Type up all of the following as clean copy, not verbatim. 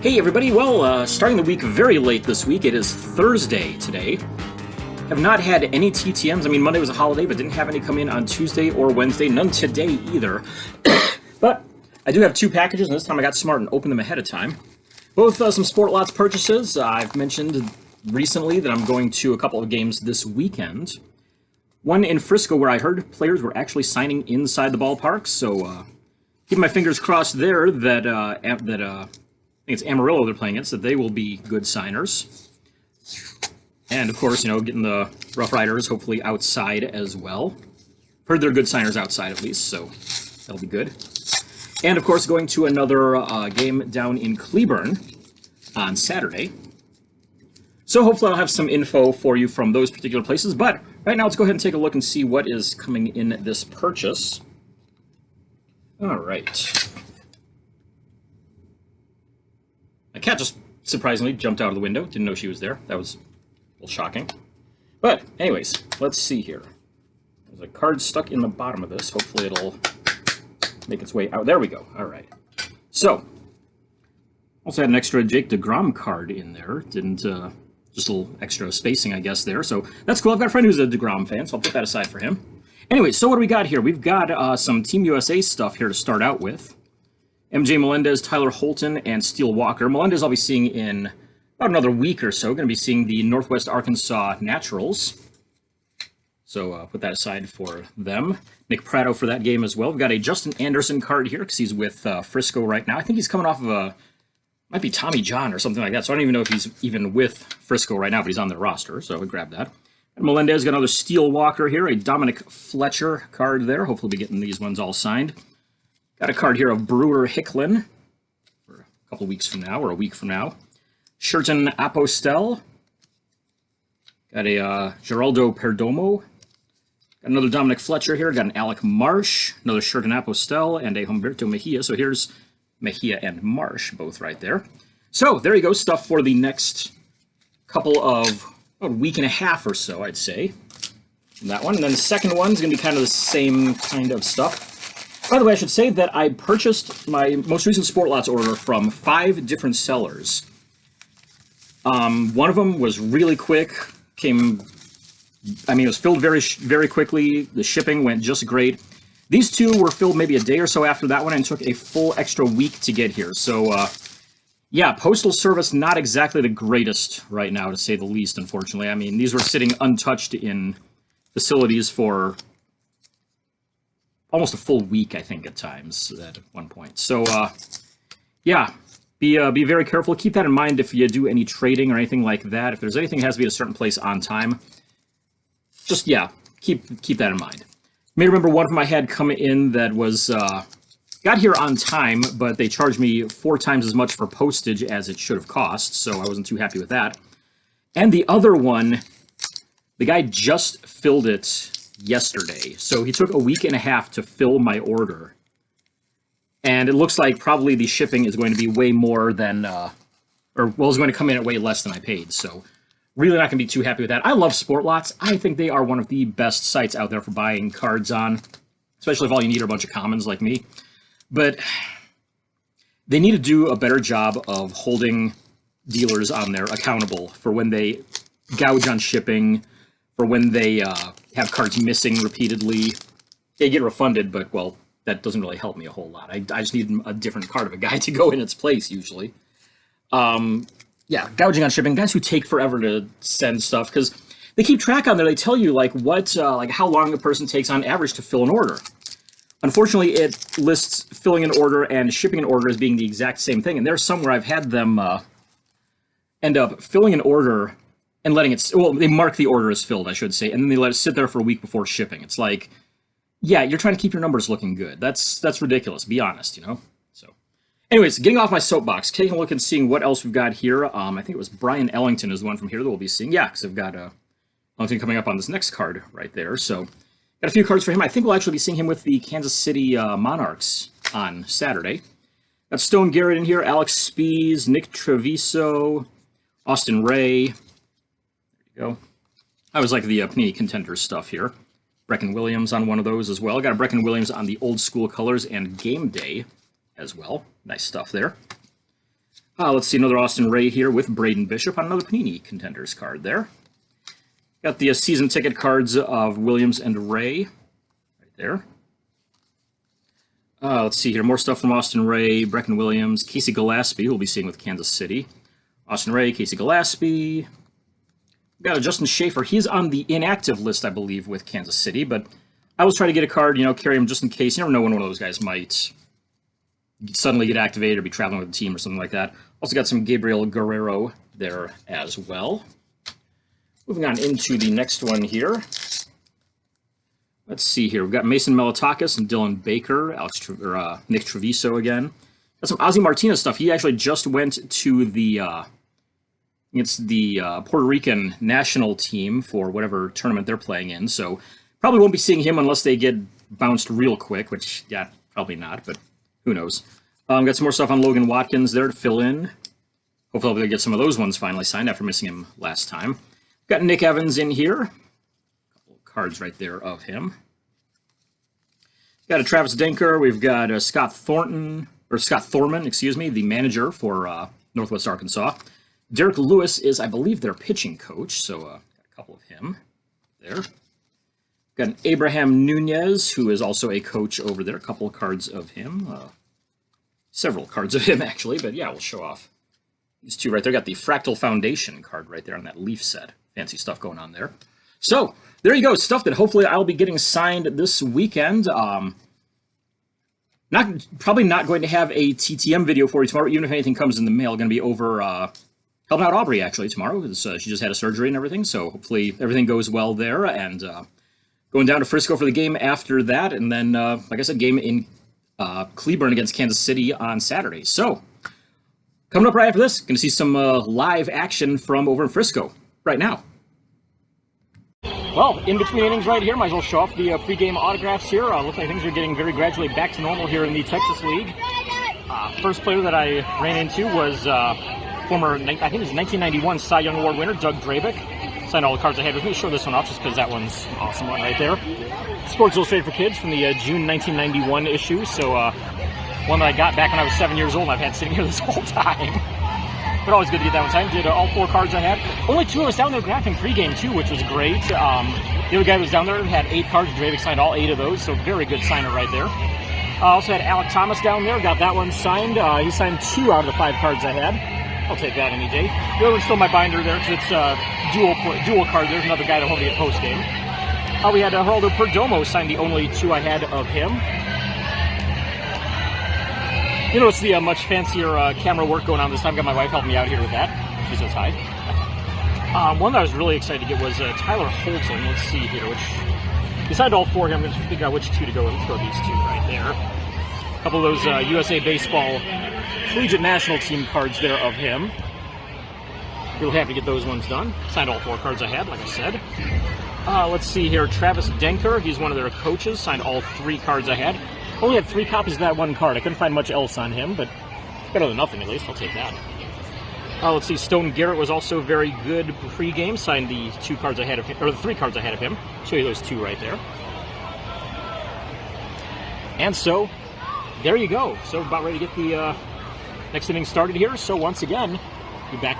Hey everybody, well, starting the week very late this week. It is Thursday today. Have not had any TTMs. I mean, Monday was a holiday, but didn't have any come in on Tuesday or Wednesday. None today either. But I do have two packages, and this time I got smart and opened them ahead of time. Both some Sport Lots purchases. I've mentioned recently that I'm going to a couple of games this weekend. One in Frisco where I heard players were actually signing inside the ballpark, so keep my fingers crossed there that I think it's Amarillo they're playing against, that they will be good signers. And, of course, getting the Rough Riders hopefully outside as well. Heard they're good signers outside at least, so that'll be good. And, of course, going to another game down in Cleburne on Saturday. So hopefully I'll have some info for you from those particular places. But right now, let's go ahead and take a look and see what is coming in this purchase. All right. My cat just surprisingly jumped out of the window. Didn't know she was there. That was a little shocking. But anyways, let's see here. There's a card stuck in the bottom of this. Hopefully it'll make its way out. There we go. All right. So, also had an extra Jake DeGrom card in there. Didn't, just a little extra spacing, I guess, there. So that's cool. I've got a friend who's a DeGrom fan, so I'll put that aside for him. Anyway, so what do we got here? We've got some Team USA stuff here to start out with. MJ Melendez, Tyler Holton, and Steele Walker. Melendez I'll be seeing in about another week or so. Going to be seeing the Northwest Arkansas Naturals. So put that aside for them. Nick Pratto for that game as well. We've got a Justin Anderson card here because he's with Frisco right now. I think he's coming off of might be Tommy John or something like that. So I don't even know if he's even with Frisco right now, but he's on their roster. So I would grab that. And Melendez got another Steele Walker here. A Dominic Fletcher card there. Hopefully we'll be getting these ones all signed. Got a card here of Brewer Hicklin for a couple weeks from now, or a week from now. Sherton Apostel. Got a Geraldo Perdomo. Got another Dominic Fletcher here. Got an Alec Marsh, another Sherton Apostel, and a Humberto Mejia. So here's Mejia and Marsh, both right there. So there you go, stuff for the next couple of, a week and a half or so, I'd say. That one. And then the second one's going to be kind of the same kind of stuff. By the way, I should say that I purchased my most recent Sport Lots order from 5 different sellers. One of them was really quick, it was filled very, very quickly. The shipping went just great. These two were filled maybe a day or so after that one and took a full extra week to get here. So, yeah, postal service not exactly the greatest right now, to say the least, unfortunately. I mean, these were sitting untouched in facilities for almost a full week, I think, at times at one point. So, yeah, be very careful. Keep that in mind if you do any trading or anything like that. If there's anything that has to be at a certain place on time, just, yeah, keep that in mind. You may remember one of them I had come in that was, got here on time, but they charged me 4 times as much for postage as it should have cost, so I wasn't too happy with that. And the other one, the guy just filled it yesterday. So he took a week and a half to fill my order. And it looks like probably the shipping is going to be way more than, is going to come in at way less than I paid. So really not going to be too happy with that. I love Sport Lots. I think they are one of the best sites out there for buying cards on, especially if all you need are a bunch of commons like me. But they need to do a better job of holding dealers on there accountable for when they gouge on shipping, for when they have cards missing repeatedly. They get refunded, but, well, that doesn't really help me a whole lot. I just need a different card of a guy to go in its place, usually. Yeah, gouging on shipping. Guys who take forever to send stuff, because they keep track on there. They tell you, like, how long a person takes on average to fill an order. Unfortunately, it lists filling an order and shipping an order as being the exact same thing. And there's some where I've had them end up filling an order and letting it, they mark the order as filled, I should say, and then they let it sit there for a week before shipping. It's like, yeah, you're trying to keep your numbers looking good. That's ridiculous, be honest, So, anyways, getting off my soapbox, taking a look and seeing what else we've got here. I think it was Brian Ellington is the one from here that we'll be seeing. Yeah, because I've got Ellington coming up on this next card right there. So, got a few cards for him. I think we'll actually be seeing him with the Kansas City Monarchs on Saturday. Got Stone Garrett in here, Alex Spees, Nick Treviso, Austin Ray. Go. I always like the Panini Contenders stuff here. Brecken Williams on one of those as well. Got a Brecken Williams on the old school colors and Game Day as well. Nice stuff there. Let's see, another Austin Ray here with Braden Bishop on another Panini Contenders card there. Got the season ticket cards of Williams and Ray right there. Let's see here, more stuff from Austin Ray, Brecken Williams, Casey Gillespie, who we'll be seeing with Kansas City. Austin Ray, Casey Gillespie. We've got a Justin Schaefer. He's on the inactive list, I believe, with Kansas City, but I was trying to get a card, carry him just in case. You never know when one of those guys might suddenly get activated or be traveling with the team or something like that. Also got some Gabriel Guerrero there as well. Moving on into the next one here. Let's see here. We've got Mason Melitakis and Dylan Baker, Nick Treviso again. Got some Ozzie Martinez stuff. He actually just went to the Puerto Rican national team for whatever tournament they're playing in. So probably won't be seeing him unless they get bounced real quick, which, yeah, probably not, but who knows. Got some more stuff on Logan Watkins there to fill in. Hopefully they'll get some of those ones finally signed after missing him last time. Got Nick Evans in here. A couple of cards right there of him. Got a Travis Denker. We've got Scott Thorman, the manager for Northwest Arkansas. Derek Lewis is, I believe, their pitching coach, so got a couple of him there. Got an Abraham Nunez, who is also a coach over there. A couple of cards of him. Several cards of him, actually, but yeah, we'll show off these two right there. Got the Fractal Foundation card right there on that Leaf set. Fancy stuff going on there. So, there you go. Stuff that hopefully I'll be getting signed this weekend. Probably not going to have a TTM video for you tomorrow, even if anything comes in the mail. Going to be over helping out Aubrey, actually, tomorrow, because she just had a surgery and everything, so hopefully everything goes well there, and going down to Frisco for the game after that, and then, like I said, game in Cleburne against Kansas City on Saturday. So, coming up right after this, going to see some live action from over in Frisco right now. Well, in between innings right here, might as well show off the pregame autographs here. Looks like things are getting very gradually back to normal here in the Texas League. First player that I ran into was former, I think it was 1991 Cy Young Award winner, Doug Drabick. Signed all the cards I had with me. Show this one off just because that one's an awesome one right there. Sports Illustrated for Kids from the June 1991 issue. So one that I got back when I was 7 years old and I've had sitting here this whole time. But always good to get that one signed. Did all 4 cards I had. Only 2 of us down there graphing pregame too, which was great. The other guy who was down there had 8 cards. Dravic signed all 8 of those, so very good signer right there. Also had Alec Thomas down there. Got that one signed. He signed 2 out of the 5 cards I had. I'll take that any day. The other one's still my binder there because it's dual card. There's another guy that will be at post game. We had Geraldo Perdomo signed the only 2 I had of him. You notice the much fancier camera work going on this time. Got my wife helping me out here with that. She says hi. One that I was really excited to get was Tyler Holton. Let's see here. He signed all 4 here. I'm going to figure out which 2 to go with. Let's go with these 2 right there. A couple of those USA Baseball Collegiate National Team cards there of him. Real happy to get those ones done. Signed all 4 cards I had, like I said. Let's see here. Travis Denker. He's one of their coaches. Signed all 3 cards I had. Only had 3 copies of that one card. I couldn't find much else on him, but better than nothing at least. I'll take that. Let's see. Stone Garrett was also very good pre-game. Signed the 2 cards I had of him, or the 3 cards I had of him. Show you those 2 right there. And so, there you go. So about ready to get the next inning started here. So once again, be back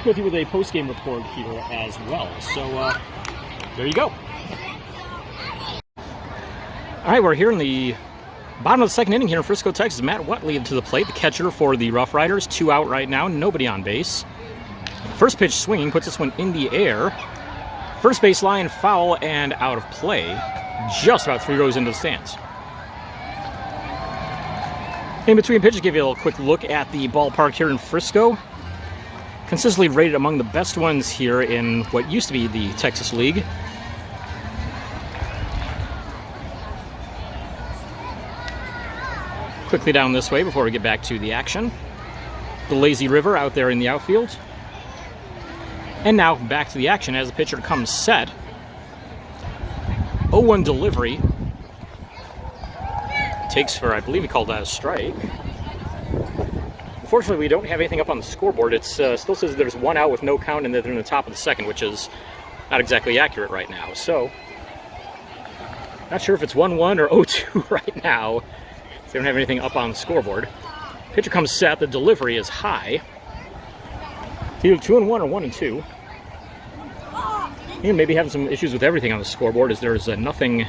with you with a post-game report here as well. So there you go. All right, we're here in the bottom of the 2nd inning here in Frisco, Texas. Matt Whatley to the plate, the catcher for the Rough Riders. 2 out right now, nobody on base. First pitch swinging, puts this one in the air. First base line foul and out of play. Just about 3 rows into the stands. In between pitches, give you a little quick look at the ballpark here in Frisco. Consistently rated among the best ones here in what used to be the Texas League. Quickly down this way before we get back to the action. The lazy river out there in the outfield. And now back to the action as the pitcher comes set. 0-1 delivery. Takes for, I believe he called that a strike. Unfortunately, we don't have anything up on the scoreboard. It still says there's 1 out with no count and that they're in the top of the 2nd, which is not exactly accurate right now. So, not sure if it's 1-1 or 0-2 right now. They don't have anything up on the scoreboard. Pitcher comes set. The delivery is high. Either 2-1 or 1-2. And maybe having some issues with everything on the scoreboard as there's nothing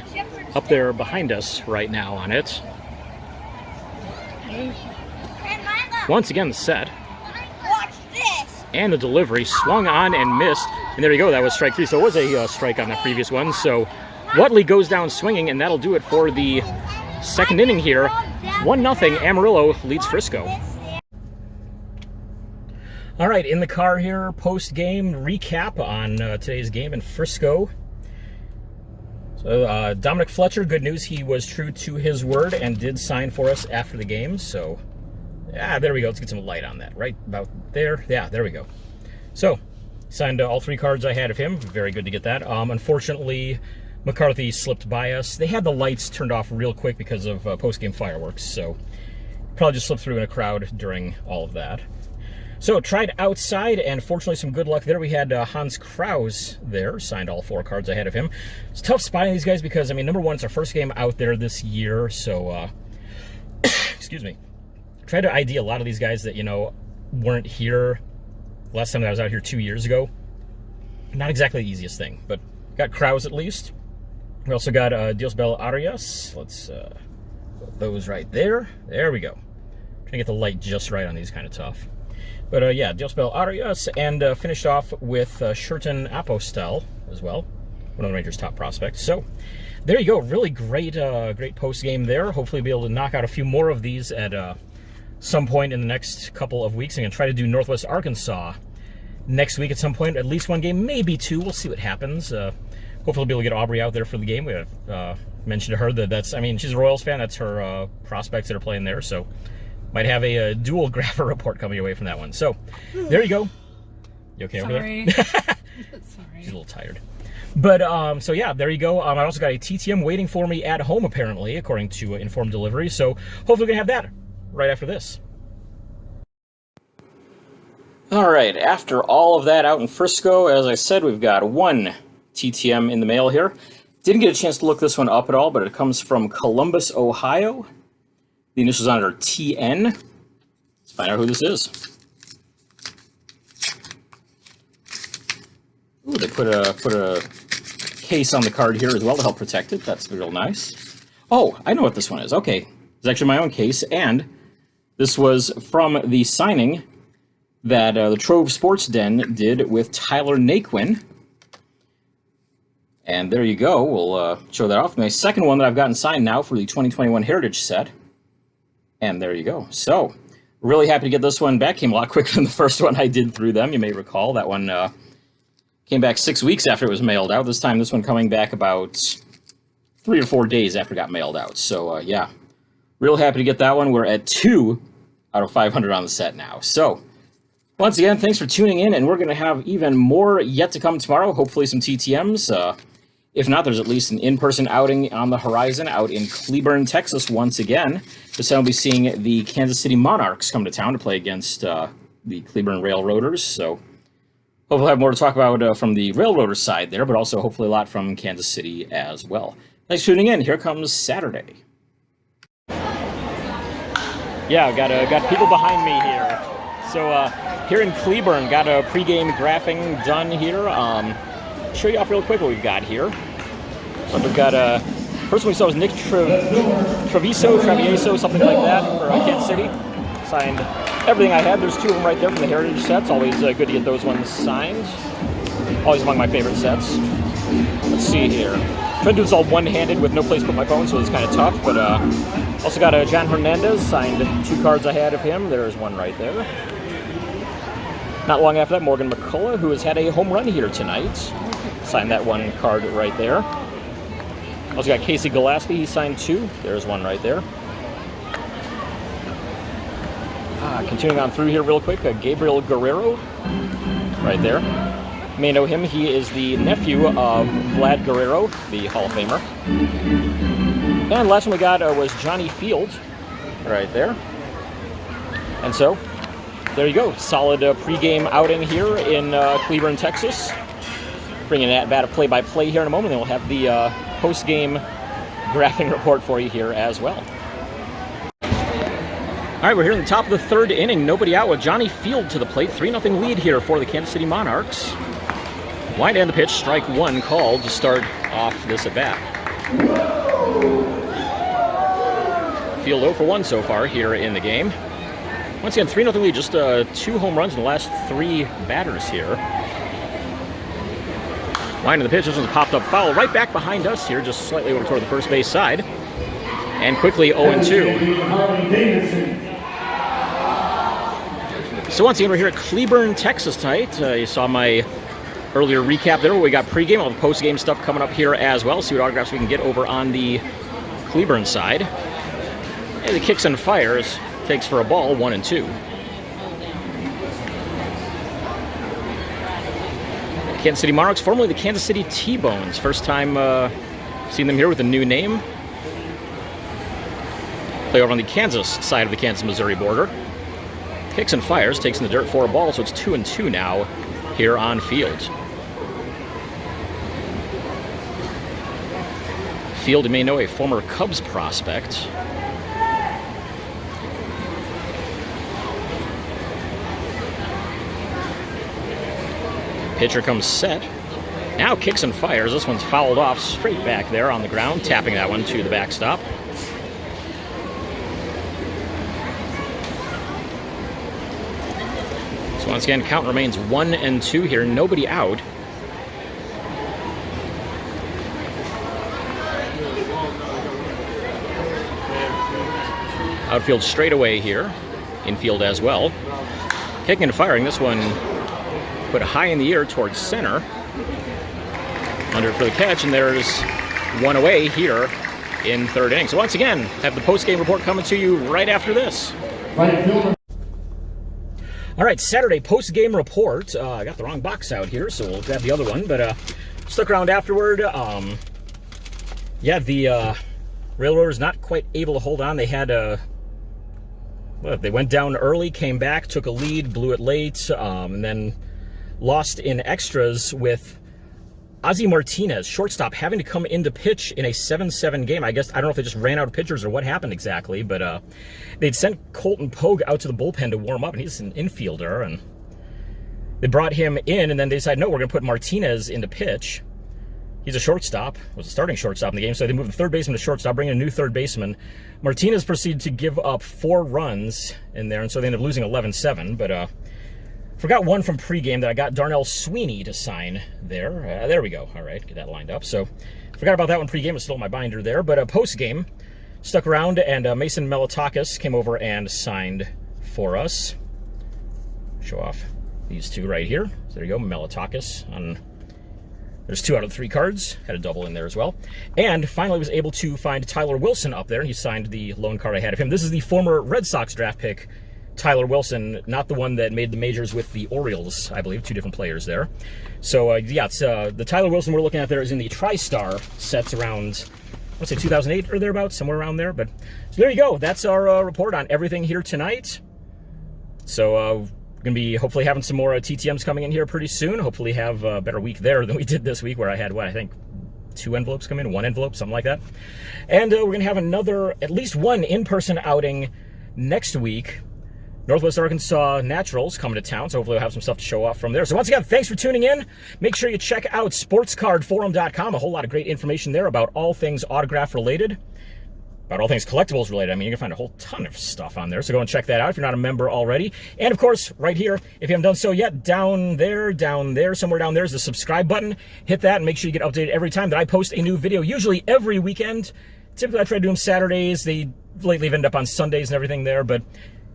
up there behind us right now on it. Once again, the set. And the delivery swung on and missed. And there you go, that was strike 3. So it was a strike on that previous one. So Whatley goes down swinging, and that'll do it for the second inning here. 1-0, Amarillo leads Frisco. All right, in the car here, post-game recap on today's game in Frisco. So Dominic Fletcher, good news, he was true to his word and did sign for us after the game. So, yeah, there we go. Let's get some light on that. Right about there. Yeah, there we go. So, signed all 3 cards I had of him. Very good to get that. Unfortunately, McCarthy slipped by us. They had the lights turned off real quick because of post-game fireworks. So, probably just slipped through in a crowd during all of that. So, tried outside, and fortunately some good luck there. We had Hans Kraus there, signed all 4 cards I had of him. It's a tough spot on these guys because, I mean, number one, it's our first game out there this year, so, excuse me. Tried to ID a lot of these guys that, you know, weren't here last time that I was out here 2 years ago. Not exactly the easiest thing, but got Kraus at least. We also got Diosbel Arias. Let's put those right there. There we go. Trying to get the light just right on these, kind of tough. But yeah, Diosbel Arias, and finished off with Sherton Apostel as well, one of the Rangers' top prospects. So there you go, really great, great post game there. Hopefully, be able to knock out a few more of these at some point in the next couple of weeks. I'm gonna try to do Northwest Arkansas next week at some point, at least one game, maybe 2. We'll see what happens. Hopefully, we'll be able to get Aubrey out there for the game. We have mentioned to her that I mean, she's a Royals fan. That's her prospects that are playing there. So. Might have a dual grapher report coming away from that one. So, there you go. You okay over there? Sorry. She's a little tired. But, so yeah, there you go. I also got a TTM waiting for me at home, apparently, according to Informed Delivery. So, hopefully we're going to have that right after this. All right, after all of that out in Frisco, as I said, we've got 1 TTM in the mail here. Didn't get a chance to look this one up at all, but it comes from Columbus, Ohio. The initials on it are TN. Let's find out who this is. Ooh, they put a case on the card here as well to help protect it. That's real nice. Oh, I know what this one is. Okay, it's actually my own case, and this was from the signing that the Trove Sports Den did with Tyler Naquin. And there you go. We'll show that off. My second one that I've gotten signed now for the 2021 Heritage set. And there you go. So, really happy to get this one back. Came a lot quicker than the first one I did through them. You may recall that one came back 6 weeks after it was mailed out. This time, this one coming back about 3 or 4 days after it got mailed out. So, yeah, real happy to get that one. We're at 2 out of 500 on the set now. So, once again, thanks for tuning in, and we're going to have even more yet to come tomorrow. Hopefully some TTMs. If not, there's at least an in-person outing on the horizon out in Cleburne, Texas once again. This time we'll be seeing the Kansas City Monarchs come to town to play against the Cleburne Railroaders. So hopefully we'll have more to talk about from the Railroaders side there, but also hopefully a lot from Kansas City as well. Thanks for tuning in. Here comes Saturday. Yeah, got people behind me here. So here in Cleburne, got a pregame graphing done here. Show you off real quick what we've got here. So we've got first one we saw was Nick Travieso, something like that for Kansas City. Signed everything I had. There's 2 of them right there from the Heritage sets. Always good to get those ones signed. Always among my favorite sets. Let's see here. Trying to do this all one-handed with no place to put my phone, so it's kind of tough. But also got John Hernandez. Signed 2 cards I had of him. There's one right there. Not long after that, Morgan McCullough, who has had a home run here tonight. Signed that 1 card right there. Also got Casey Gillespie, he signed 2. There's one right there. Continuing on through here real quick, Gabriel Guerrero, right there. You may know him, he is the nephew of Vlad Guerrero, the Hall of Famer. And last one we got was Johnny Field, right there. And so, there you go, solid pregame outing here in Cleburne, Texas. Bringing that bat of play-by-play here in a moment, then we'll have the post-game graphing report for you here as well. right, we're here in the top of the third inning. Nobody out with Johnny Field to the plate. 3-0 lead here for the Kansas City Monarchs. Wind and the pitch, strike one called to start off this at-bat. Field 0 for 1 so far here in the game. Once again, 3-0 lead, just 2 home runs in the last 3 batters here. Wind of the pitch, this one's popped up foul right back behind us here, just slightly over toward the first base side. And quickly 0-2. So once again, we're here at Cleburne, Texas tonight. You saw my earlier recap there where we got pregame, all the postgame stuff coming up here as well. See what autographs we can get over on the Cleburne side. And the kicks and fires, takes for a ball, 1-2. Kansas City Monarchs, formerly the Kansas City T-Bones. First time seeing them here with a new name. Play over on the Kansas side of the Kansas-Missouri border. Kicks and fires, takes in the dirt for a ball, so it's 2-2 now here on field. Field, you may know, a former Cubs prospect. Pitcher comes set. Now kicks and fires. This one's fouled off straight back there on the ground, tapping that one to the backstop. So once again, count remains 1-2 here. Nobody out. Outfield straight away here. Infield as well. Kicking and firing. This one put high in the air towards center. Under for the catch, and there's one away here in third inning. So once again, have the post-game report coming to you right after this. All right, Saturday post-game report. I got the wrong box out here, so we'll grab the other one, but stuck around afterward. Yeah, the Railroaders not quite able to hold on. They had well, they went down early, came back, took a lead, blew it late, and then lost in extras with Ozzie Martinez, shortstop, having to come in to pitch in a 7-7 game. I guess, I don't know if they just ran out of pitchers or what happened exactly, but they'd sent Colton Pogue out to the bullpen to warm up, and he's an infielder, and they brought him in, and then they decided, no, we're going to put Martinez in to pitch. He's a shortstop, was a starting shortstop in the game, so they moved the third baseman to shortstop, bringing in a new third baseman. Martinez proceeded to give up 4 runs in there, and so they ended up losing 11-7, but forgot one from pregame that I got Darnell Sweeney to sign there. There we go. All right, get that lined up. So forgot about that one pregame. It's still in my binder there. But postgame, stuck around, and Mason Melitakis came over and signed for us. Show off these two right here. So there you go, Melitakis. There's 2 out of the 3 cards. Had a double in there as well. And finally was able to find Tyler Wilson up there, and he signed the loan card I had of him. This is the former Red Sox draft pick, Tyler Wilson, not the one that made the majors with the Orioles, I believe. 2 different players there. So, yeah, it's, the Tyler Wilson we're looking at there is in the TriStar sets around, let's say 2008 or thereabouts, somewhere around there. But so there you go. That's our report on everything here tonight. So, we're going to be hopefully having some more TTMs coming in here pretty soon. Hopefully have a better week there than we did this week, where I had, what, I think 2 envelopes come in, 1 envelope, something like that. And we're going to have at least one in-person outing next week. Northwest Arkansas Naturals coming to town, so hopefully we'll have some stuff to show off from there. So once again, thanks for tuning in. Make sure you check out sportscardforum.com. A whole lot of great information there about all things autograph related, about all things collectibles related. I mean, you can find a whole ton of stuff on there, so go and check that out if you're not a member already. And of course, right here, if you haven't done so yet, down there, somewhere down there is the subscribe button. Hit that and make sure you get updated every time that I post a new video, usually every weekend. Typically, I try to do them Saturdays. They lately have ended up on Sundays and everything there, but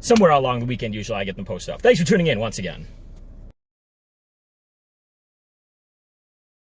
somewhere along the weekend, usually I get them posted up. Thanks for tuning in once again.